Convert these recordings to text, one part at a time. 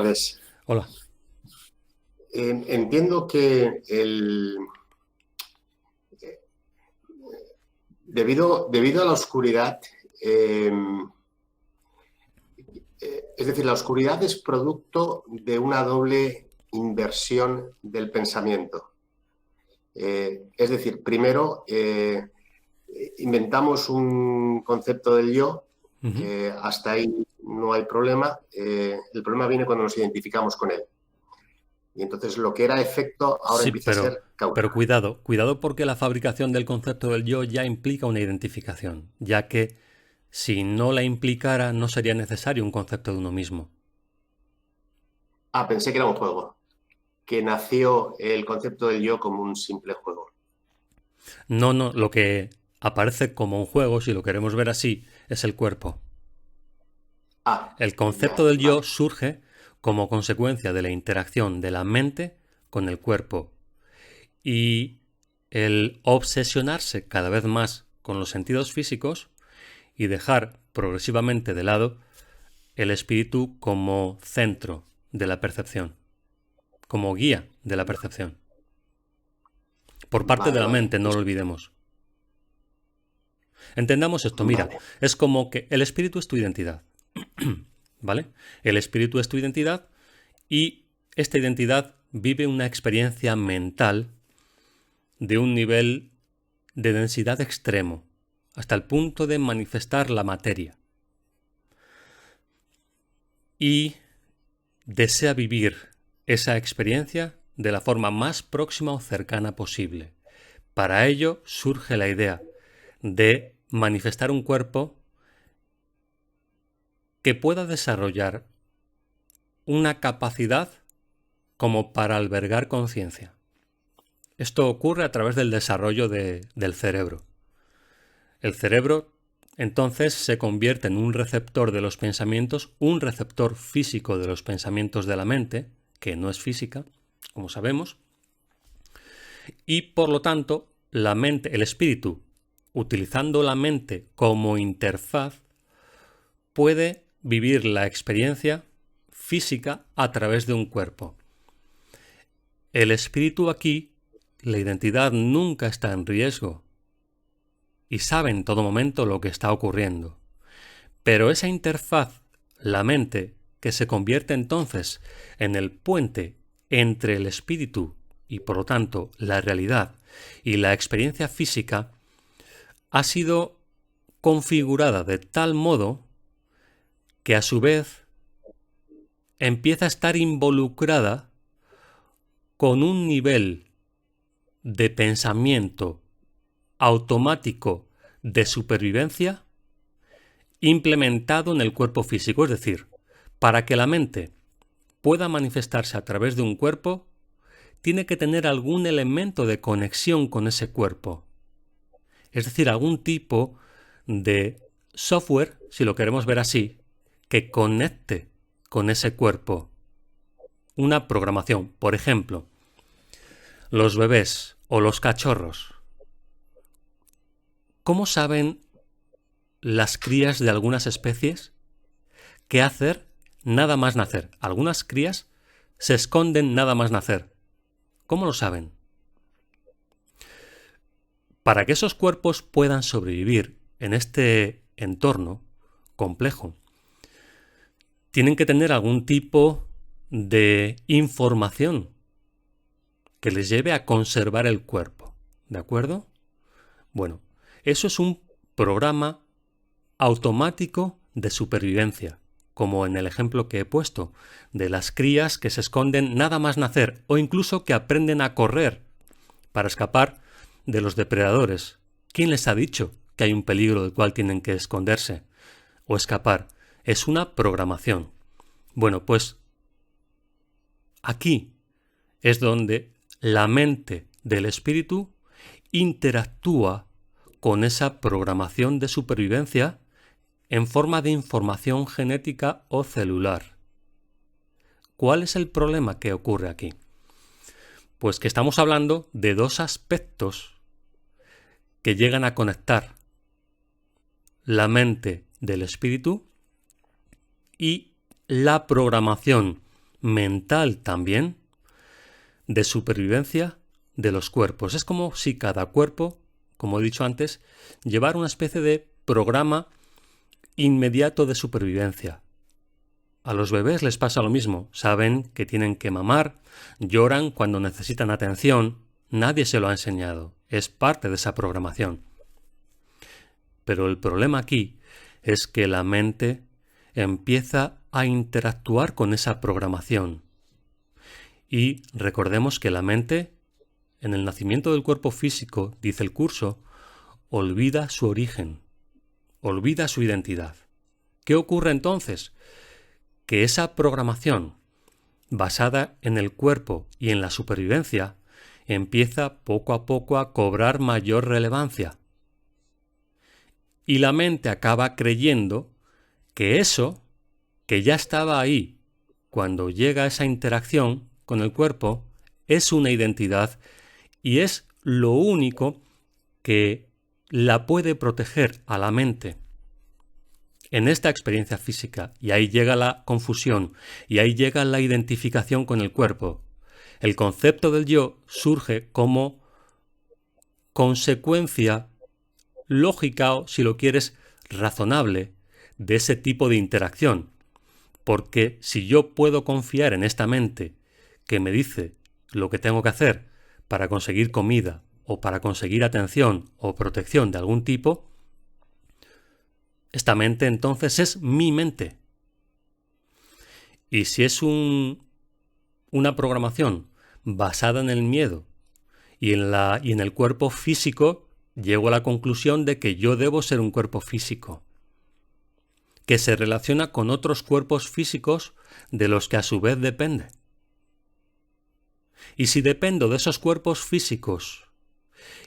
tardes. Hola. Entiendo que debido a la oscuridad, eh, es decir, la oscuridad es producto de una doble inversión del pensamiento. Es decir, primero inventamos un concepto del yo, Ujú. hasta ahí no hay problema. El problema viene cuando nos identificamos con él. Y entonces lo que era efecto ahora Sí, empieza a pero, ser causa. pero cuidado porque la fabricación del concepto del yo ya implica una identificación, ya que si no la implicara no sería necesario un concepto de uno mismo. Pensé que era un juego, que nació el concepto del yo como un simple juego. No, no, lo que aparece como un juego, si lo queremos ver así, es el cuerpo. El concepto Ya, del yo vale. surge como consecuencia de la interacción de la mente con el cuerpo y el obsesionarse cada vez más con los sentidos físicos y dejar progresivamente de lado el espíritu como centro de la percepción, como guía de la percepción. Por parte de Vale, la vale. mente, no lo olvidemos. Entendamos esto, mira, Vale. es como que el espíritu es tu identidad, ¿vale? El espíritu es tu identidad y esta identidad vive una experiencia mental de un nivel de densidad extremo, hasta el punto de manifestar la materia. Y desea vivir esa experiencia de la forma más próxima o cercana posible. Para ello surge la idea de manifestar un cuerpo que pueda desarrollar una capacidad como para albergar conciencia. Esto ocurre a través del desarrollo del cerebro. El cerebro entonces se convierte en un receptor de los pensamientos, un receptor físico de los pensamientos de la mente, que no es física, como sabemos, y por lo tanto la mente, el espíritu, utilizando la mente como interfaz, puede vivir la experiencia física a través de un cuerpo. El espíritu aquí, la identidad nunca está en riesgo y sabe en todo momento lo que está ocurriendo. Pero esa interfaz, la mente, que se convierte entonces en el puente entre el espíritu y por lo tanto la realidad y la experiencia física, ha sido configurada de tal modo que a su vez empieza a estar involucrada con un nivel de pensamiento automático de supervivencia implementado en el cuerpo físico. Es decir, para que la mente pueda manifestarse a través de un cuerpo, tiene que tener algún elemento de conexión con ese cuerpo. Es decir, algún tipo de software, si lo queremos ver así, que conecte con ese cuerpo. Una programación. Por ejemplo, los bebés o los cachorros. ¿Cómo saben las crías de algunas especies qué hacer nada más nacer? Algunas crías se esconden nada más nacer. ¿Cómo lo saben? Para que esos cuerpos puedan sobrevivir en este entorno complejo, tienen que tener algún tipo de información que les lleve a conservar el cuerpo. ¿De acuerdo? Bueno, eso es un programa automático de supervivencia, como en el ejemplo que he puesto, de las crías que se esconden nada más nacer o incluso que aprenden a correr para escapar de los depredadores. ¿Quién les ha dicho que hay un peligro del cual tienen que esconderse o escapar? Es una programación. Bueno, pues aquí es donde la mente del espíritu interactúa con esa programación de supervivencia en forma de información genética o celular. ¿Cuál es el problema que ocurre aquí? Pues que estamos hablando de dos aspectos que llegan a conectar la mente del espíritu y la programación mental también, de supervivencia de los cuerpos. Es como si cada cuerpo, como he dicho antes, llevara una especie de programa inmediato de supervivencia. A los bebés les pasa lo mismo. Saben que tienen que mamar, lloran cuando necesitan atención. Nadie se lo ha enseñado. Es parte de esa programación. Pero el problema aquí es que la mente empieza a interactuar con esa programación. Y recordemos que la mente, en el nacimiento del cuerpo físico, dice el curso, olvida su origen, olvida su identidad. ¿Qué ocurre entonces? Que esa programación, basada en el cuerpo y en la supervivencia, empieza poco a poco a cobrar mayor relevancia. Y la mente acaba creyendo que eso, que ya estaba ahí cuando llega esa interacción con el cuerpo, es una identidad y es lo único que la puede proteger a la mente en esta experiencia física. Y ahí llega la confusión y ahí llega la identificación con el cuerpo. El concepto del yo surge como consecuencia lógica o, si lo quieres, razonable de ese tipo de interacción. Porque si yo puedo confiar en esta mente que me dice lo que tengo que hacer para conseguir comida o para conseguir atención o protección de algún tipo, esta mente entonces es mi mente. Y si es una programación basada en el miedo y en el cuerpo físico, llego a la conclusión de que yo debo ser un cuerpo físico, que se relaciona con otros cuerpos físicos de los que a su vez depende. Y si dependo de esos cuerpos físicos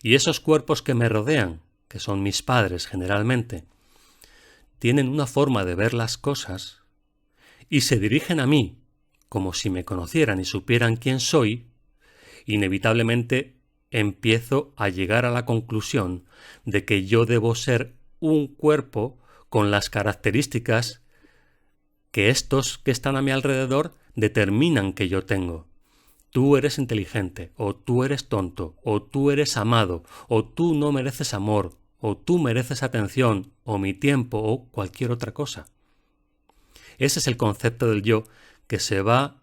y esos cuerpos que me rodean, que son mis padres generalmente, tienen una forma de ver las cosas y se dirigen a mí como si me conocieran y supieran quién soy, inevitablemente empiezo a llegar a la conclusión de que yo debo ser un cuerpo con las características que estos que están a mi alrededor determinan que yo tengo. Tú eres inteligente, o tú eres tonto, o tú eres amado, o tú no mereces amor, o tú mereces atención, o mi tiempo, o cualquier otra cosa. Ese es el concepto del yo que se va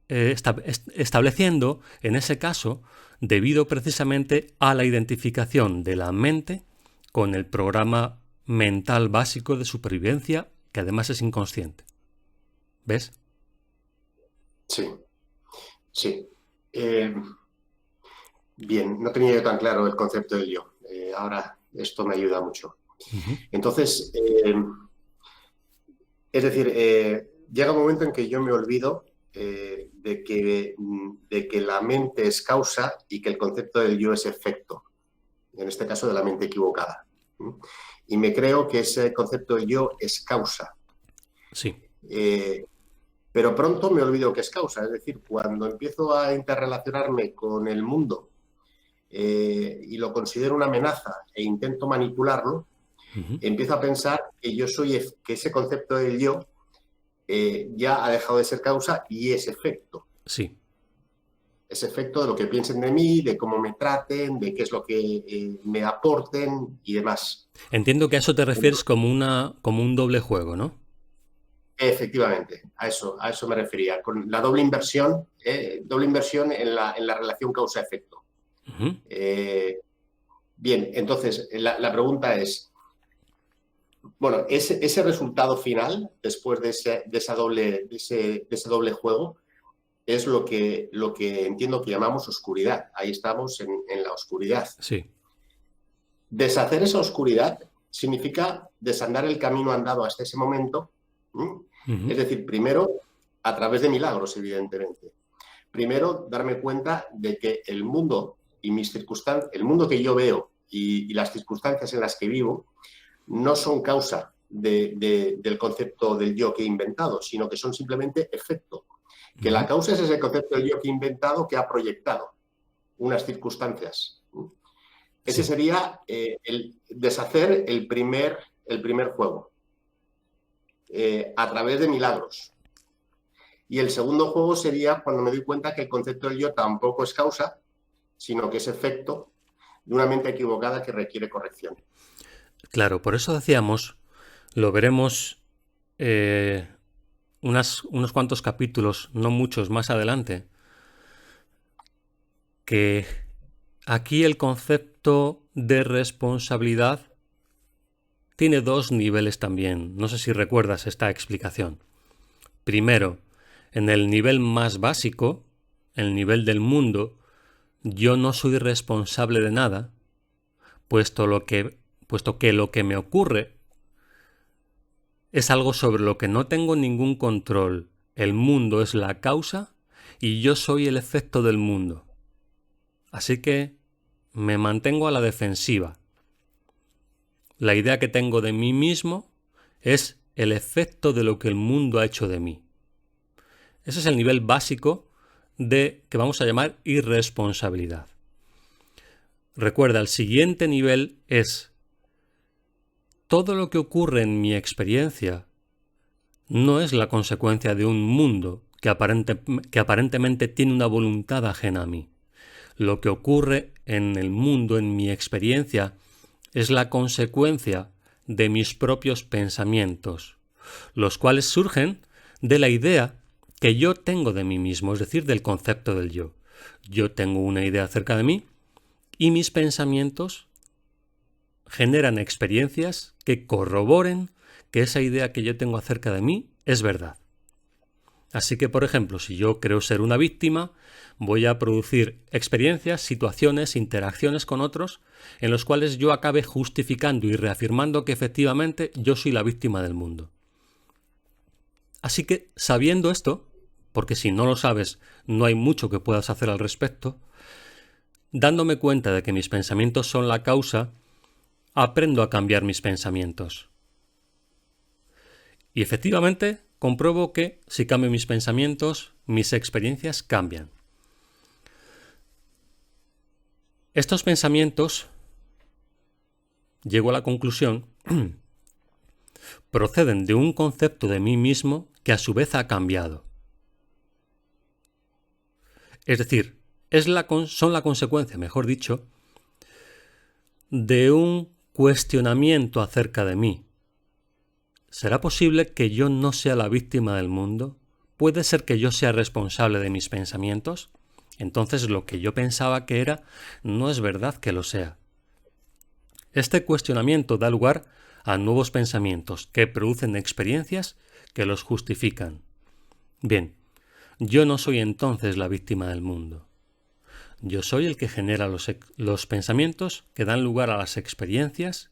estableciendo en ese caso debido precisamente a la identificación de la mente con el programa mental básico de supervivencia, que además es inconsciente. ¿Ves? Sí, sí. Bien, no tenía yo tan claro el concepto del yo. Ahora esto me ayuda mucho. Entonces, es decir, llega un momento en que yo me olvido de que la mente es causa y que el concepto del yo es efecto, en este caso de la mente equivocada. Y me creo que ese concepto del yo es causa. Sí. Pero pronto me olvido que es causa, es decir, cuando empiezo a interrelacionarme con el mundo y lo considero una amenaza e intento manipularlo, empiezo a pensar que que ese concepto del yo ya ha dejado de ser causa y es efecto. Sí. Es efecto de lo que piensen de mí, de cómo me traten, de qué es lo que me aporten y demás. Entiendo que a eso te refieres como un doble juego, ¿no? Efectivamente, a eso me refería, con la doble inversión en la relación causa-efecto. Bien, entonces la pregunta es, bueno, ese resultado final, después de ese doble juego, es lo que entiendo que llamamos oscuridad. Ahí estamos en la oscuridad. Sí. Deshacer esa oscuridad significa desandar el camino andado hasta ese momento. Es decir, primero, a través de milagros, evidentemente. Primero, darme cuenta de que el mundo y mis circunstancias, el mundo que yo veo y las circunstancias en las que vivo no son causa del concepto del yo que he inventado, sino que son simplemente efecto. Que la causa es ese concepto del yo que he inventado, que ha proyectado unas circunstancias. Ese sería el deshacer el primer juego. A través de milagros. Y el segundo juego sería cuando me doy cuenta que el concepto del yo tampoco es causa, sino que es efecto de una mente equivocada que requiere corrección. Claro, por eso decíamos, lo veremos unos cuantos capítulos, no muchos más adelante, que aquí el concepto de responsabilidad tiene dos niveles también. No sé si recuerdas esta explicación. Primero, en el nivel más básico, el nivel del mundo, yo no soy responsable de nada, puesto que lo que me ocurre es algo sobre lo que no tengo ningún control. El mundo es la causa y yo soy el efecto del mundo. Así que me mantengo a la defensiva. La idea que tengo de mí mismo es el efecto de lo que el mundo ha hecho de mí. Ese es el nivel básico de que vamos a llamar irresponsabilidad. Recuerda, el siguiente nivel es todo lo que ocurre en mi experiencia no es la consecuencia de un mundo que aparentemente tiene una voluntad ajena a mí. Lo que ocurre en el mundo, en mi experiencia, es la consecuencia de mis propios pensamientos, los cuales surgen de la idea que yo tengo de mí mismo, es decir, del concepto del yo. Yo tengo una idea acerca de mí y mis pensamientos generan experiencias que corroboren que esa idea que yo tengo acerca de mí es verdad. Así que, por ejemplo, si yo creo ser una víctima, voy a producir experiencias, situaciones, interacciones con otros en los cuales yo acabe justificando y reafirmando que efectivamente yo soy la víctima del mundo. Así que, sabiendo esto, porque si no lo sabes no hay mucho que puedas hacer al respecto, dándome cuenta de que mis pensamientos son la causa, aprendo a cambiar mis pensamientos. Y efectivamente compruebo que si cambio mis pensamientos, mis experiencias cambian. Estos pensamientos, llego a la conclusión, proceden de un concepto de mí mismo que a su vez ha cambiado. Es decir, son la consecuencia, mejor dicho, de un cuestionamiento acerca de mí. ¿Será posible que yo no sea la víctima del mundo? ¿Puede ser que yo sea responsable de mis pensamientos? Entonces lo que yo pensaba que era, no es verdad que lo sea. Este cuestionamiento da lugar a nuevos pensamientos que producen experiencias que los justifican. Bien, yo no soy entonces la víctima del mundo. Yo soy el que genera los pensamientos que dan lugar a las experiencias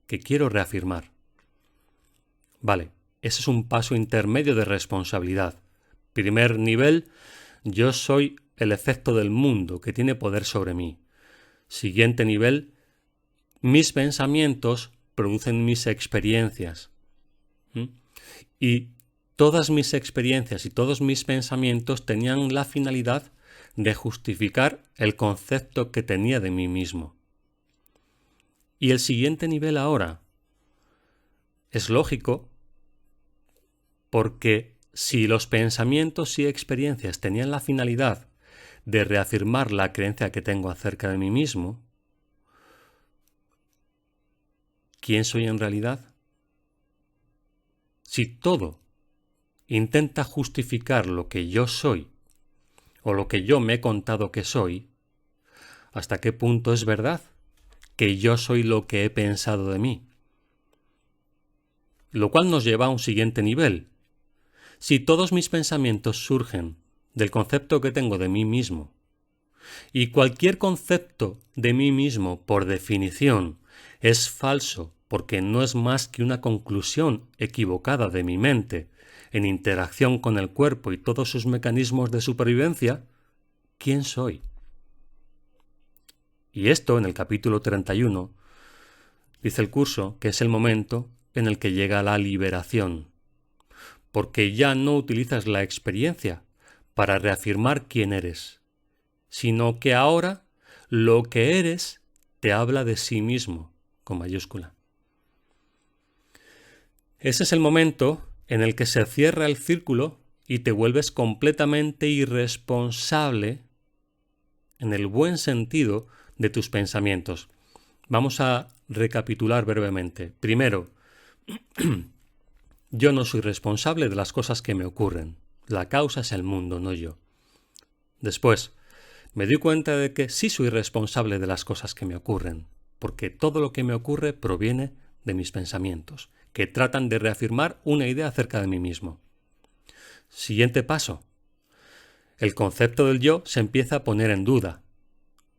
que quiero reafirmar. Vale, ese es un paso intermedio de responsabilidad. Primer nivel, yo soy el efecto del mundo que tiene poder sobre mí. Siguiente nivel, mis pensamientos producen mis experiencias. Y todas mis experiencias y todos mis pensamientos tenían la finalidad de justificar el concepto que tenía de mí mismo. Y el siguiente nivel ahora es lógico porque si los pensamientos y experiencias tenían la finalidad de reafirmar la creencia que tengo acerca de mí mismo, ¿quién soy en realidad? Si todo intenta justificar lo que yo soy o lo que yo me he contado que soy, ¿hasta qué punto es verdad que yo soy lo que he pensado de mí? Lo cual nos lleva a un siguiente nivel. Si todos mis pensamientos surgen del concepto que tengo de mí mismo, y cualquier concepto de mí mismo, por definición, es falso porque no es más que una conclusión equivocada de mi mente en interacción con el cuerpo y todos sus mecanismos de supervivencia, ¿quién soy? Y esto, en el capítulo 31, dice el curso que es el momento en el que llega la liberación, porque ya no utilizas la experiencia para reafirmar quién eres, sino que ahora lo que eres te habla de sí mismo, con mayúscula. Ese es el momento en el que se cierra el círculo y te vuelves completamente irresponsable, en el buen sentido, de tus pensamientos. Vamos a recapitular brevemente. Primero, yo no soy responsable de las cosas que me ocurren. La causa es el mundo, no yo. Después, me doy cuenta de que sí soy responsable de las cosas que me ocurren, porque todo lo que me ocurre proviene de mis pensamientos, que tratan de reafirmar una idea acerca de mí mismo. Siguiente paso. El concepto del yo se empieza a poner en duda.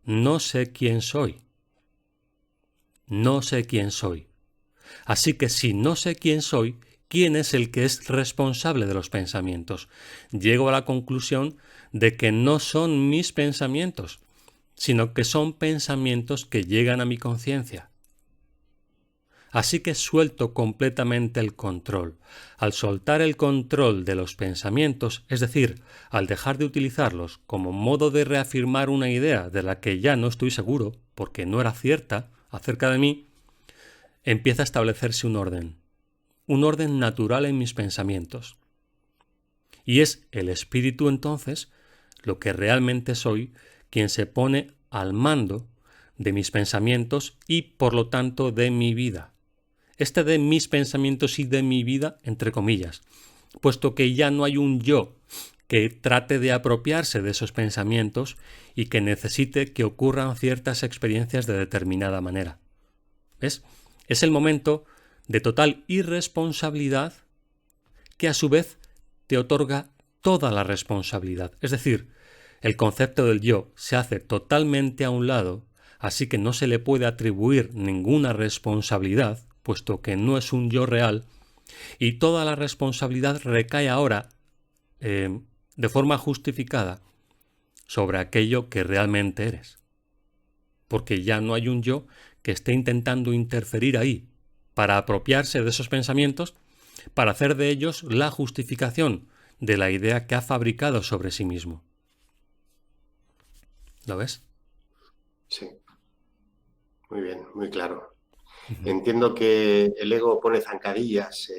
No sé quién soy. No sé quién soy. Así que si no sé quién soy, ¿quién es el que es responsable de los pensamientos? Llego a la conclusión de que no son mis pensamientos, sino que son pensamientos que llegan a mi conciencia. Así que suelto completamente el control. Al soltar el control de los pensamientos, es decir, al dejar de utilizarlos como modo de reafirmar una idea de la que ya no estoy seguro, porque no era cierta acerca de mí, empieza a establecerse un orden natural en mis pensamientos. Y es el espíritu entonces, lo que realmente soy, quien se pone al mando de mis pensamientos y por lo tanto de mi vida. De mis pensamientos y de mi vida, entre comillas, puesto que ya no hay un yo que trate de apropiarse de esos pensamientos y que necesite que ocurran ciertas experiencias de determinada manera. ¿Ves? Es el momento de total irresponsabilidad que a su vez te otorga toda la responsabilidad. Es decir, el concepto del yo se hace totalmente a un lado, así que no se le puede atribuir ninguna responsabilidad, puesto que no es un yo real, y toda la responsabilidad recae ahora, de forma justificada, sobre aquello que realmente eres. Porque ya no hay un yo que esté intentando interferir ahí para apropiarse de esos pensamientos, para hacer de ellos la justificación de la idea que ha fabricado sobre sí mismo. ¿Lo ves? Sí, muy bien, muy claro. Entiendo que el ego pone zancadillas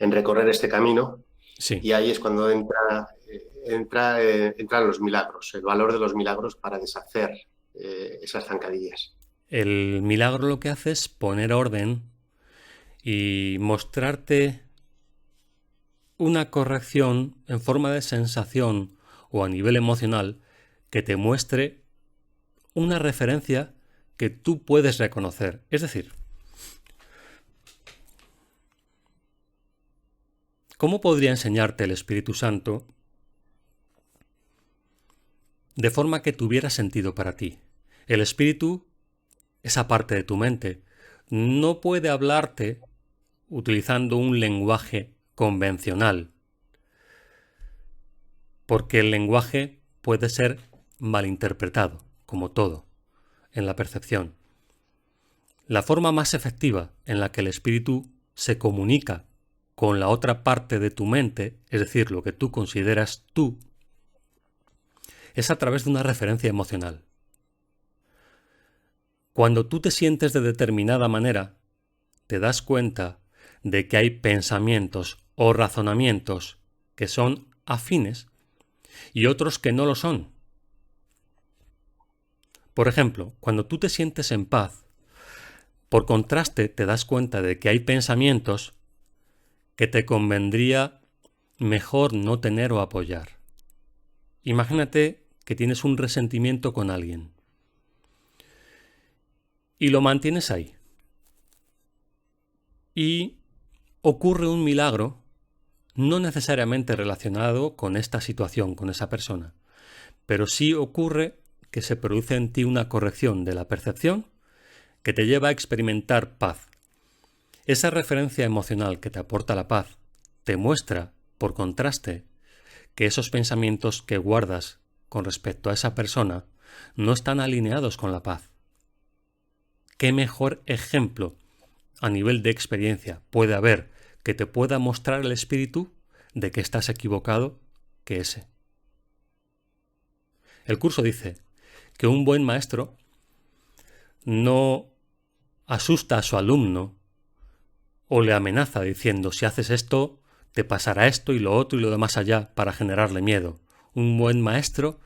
en recorrer este camino, Sí. y ahí es cuando entran los milagros, el valor de los milagros para deshacer esas zancadillas. El milagro lo que hace es poner orden y mostrarte una corrección en forma de sensación o a nivel emocional que te muestre una referencia que tú puedes reconocer. Es decir, ¿cómo podría enseñarte el Espíritu Santo de forma que tuviera sentido para ti? El Espíritu, esa parte de tu mente, no puede hablarte utilizando un lenguaje convencional, porque el lenguaje puede ser malinterpretado, como todo, en la percepción. La forma más efectiva en la que el espíritu se comunica con la otra parte de tu mente, es decir, lo que tú consideras tú, es a través de una referencia emocional. Cuando tú te sientes de determinada manera, te das cuenta de que hay pensamientos o razonamientos que son afines y otros que no lo son. Por ejemplo, cuando tú te sientes en paz, por contraste te das cuenta de que hay pensamientos que te convendría mejor no tener o apoyar. Imagínate que tienes un resentimiento con alguien y lo mantienes ahí. Y ocurre un milagro no necesariamente relacionado con esta situación, con esa persona, pero sí ocurre que se produce en ti una corrección de la percepción que te lleva a experimentar paz. Esa referencia emocional que te aporta la paz te muestra, por contraste, que esos pensamientos que guardas con respecto a esa persona no están alineados con la paz. ¿Qué mejor ejemplo a nivel de experiencia puede haber que te pueda mostrar el espíritu de que estás equivocado que ese? El curso dice que un buen maestro no asusta a su alumno o le amenaza diciendo si haces esto te pasará esto y lo otro y lo de más allá para generarle miedo. Un buen maestro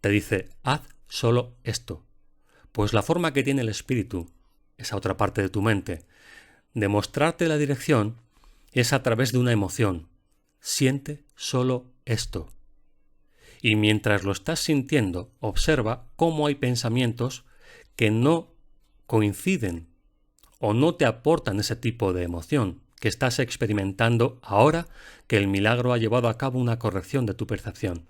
te dice, haz solo esto. Pues la forma que tiene el espíritu, esa otra parte de tu mente, de mostrarte la dirección es a través de una emoción. Siente solo esto. Y mientras lo estás sintiendo, observa cómo hay pensamientos que no coinciden o no te aportan ese tipo de emoción que estás experimentando ahora que el milagro ha llevado a cabo una corrección de tu percepción.